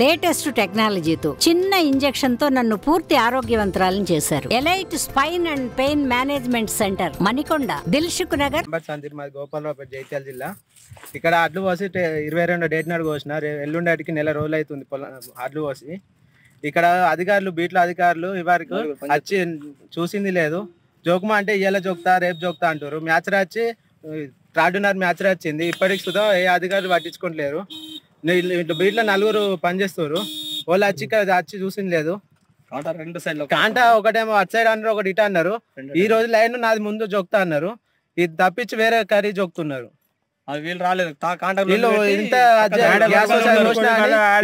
Latest టెక్నాలజీతో చిన్న injection తో నన్ను పూర్తి ఆరోగ్యవంతురాలను చేశారు. Elite spine and pain management centre, Manikonda, Dilsukh Nagar. Gopalraopet, జైత్యాల జిల్లా. ఇక్కడ అడ్లు పోసి 22 డేట్ నాడు కోసిన. ఎల్లుండికి నెల రోజులు అవుతుంది అడ్లు పోసి. ఇక్కడ అధికారులు, బీట్ల అధికారులు ఇవరికి వచ్చి చూసింది లేదు. జోకుమా అంటే ఇవాళ జోక్తా, రేపు జోక్తా అంటారు. మ్యాచ్ వచ్చి 3:30 మ్యాచ్ వచ్చింది. ఇప్పటికి సుధా ఏ అధికారులు పట్టించుకోవట్లేరు. బీట్లో 4 పనిచేస్తారు. వాళ్ళు వచ్చి ఇక్కడ వచ్చి చూసింది లేదు. కాంటా ఒకటేమో అటు సైడ్ అన్నారు, ఒకటి ఇటు అన్నారు. ఈ రోజు లైన్ నాది ముందు జోక్తా అన్నారు. ఇది తప్పించి వేరే కర్రీ జోక్తున్నారు.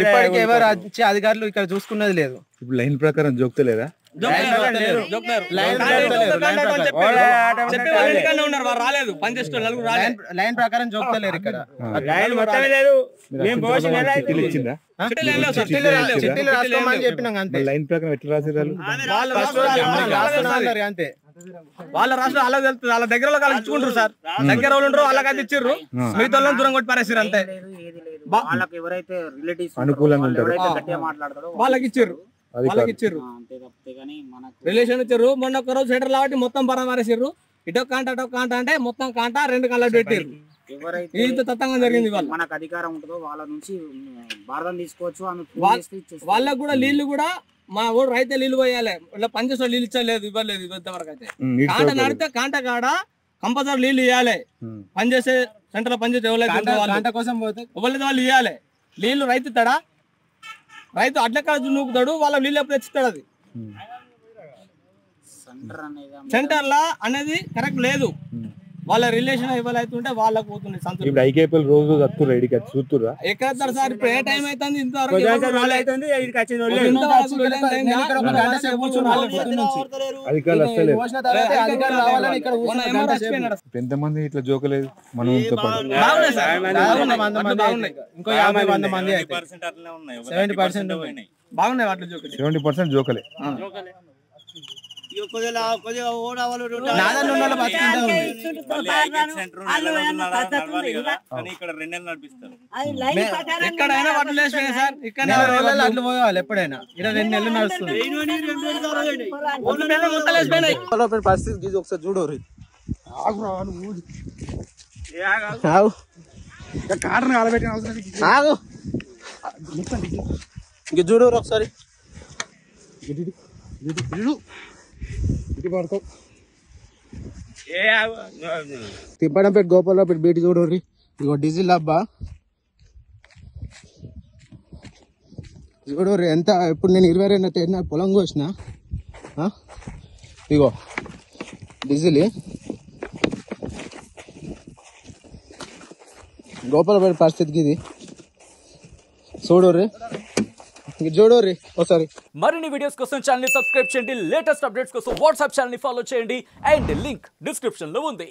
ఇప్పటికి ఎవరు వచ్చి అధికారులు ఇక్కడ చూసుకున్నది లేదు. ఇప్పుడు లైన్ ప్రకారం జోక్తలేదా? లైన్ ప్రకారం జోక్తలేరు ఇక్కడ. చిట్టీలు రాసుకోమని చెప్పినాం అంతే. లైన్ ప్రకారం ఎట్లా రాసేదారు? అంతే. వాళ్ళ రాష్ట్రం అలా వెళ్తుంది. వాళ్ళ దగ్గర వాళ్ళు ఇచ్చుకుంటారు సార్. దగ్గర వాళ్ళు ఉంటారు, వాళ్ళకైతే ఇచ్చిర్రు. మిగతా వాళ్ళని దూరం కొట్టి పారేసారు అంతే. వాళ్ళకి ఎవరైతే రిలేటివ్స్ అనుకూలంగా ఉంటారు వాళ్ళకి ఇచ్చిర్రు, వాళ్ళకి ఇచ్చిర్రు, రిలేషన్ ఇచ్చారు. మొన్న ఒక రోజు సెటర్ కాబట్టి మొత్తం పరామరేసారు. ఇటో కాంట అటో కాంట అంటే మొత్తం కాంట 2 కళ్ళకు పెట్టారు. ఎవరైతే తత్వంగా జరిగింది. మనకు అధికారం ఉంటుందో వాళ్ళ నుంచి భారతం తీసుకోవచ్చు. వాళ్ళకు కూడా నీళ్లు కూడా మా ఊరు రైతే నీళ్లు పోయాలి. ఇలా పనిచేసిన నీళ్ళు ఇచ్చలేదు, ఇవ్వలేదు ఇంతవరకు అయితే. కాంట నడితే కాంట కాడ కంపల్సరీ నీళ్లు ఇవ్వాలి. పనిచేసే సెంటర్ పనిచేసే ఎవరైతే వాళ్ళు ఇవ్వాలి. నీళ్లు రైతు ఇస్తాడా? రైతు అడ్ల కాడ నూకుతాడు, వాళ్ళ నీళ్ళు ఎప్పుడు తెచ్చిస్తాడు. అది సెంటర్ లా అనేది కరెక్ట్ లేదు. వాళ్ళ రిలేషన్ ఇవ్వాలైతుంటే వాళ్ళకి పోతుంది. ఇప్పుడు ఐకేపీఎల్ రోజు చూస్తురా ఎక్కడ సార్? ఇప్పుడు ఏ టైం అవుతుంది? ఇంతవరకు ఎంతమంది ఇట్లా జోకలేదు? మనం ఇంకో 50 మంది 70% బాగున్నాయి. వాటిలో జోకలే 70% జోకలే. ఎక్కడైనా వాటిలో వేసిపోయినాయి సార్. ఇక్కడ అట్లు పోవాలి ఎప్పుడైనా. 22 నెలలు నడుస్తుంది పరిస్థితి. ఒకసారి చూడు ఇంక చూడు ఒకసారి. తిప్పడంపేట, గోపాలరావుపేట బీటి చూడరి. ఇగో డీజిల్ డబ్బా చూడరి ఎంత. ఇప్పుడు నేను 22 తేదీన పొలం కోసిన. ఇగో డీజిల్. గోపాలపేట పరిస్థితికి ఇది చూడరి. చూడరి ఒకసారి. మరిన్ని వీడియోస్ కోసం ఛానల్ ని సబ్స్క్రైబ్ చేయండి. లేటెస్ట్ అప్డేట్స్ కోసం వాట్సాప్ ఛానల్ ని ఫాలో చేయండి. అండ్ లింక్ డిస్క్రిప్షన్ లో ఉంది.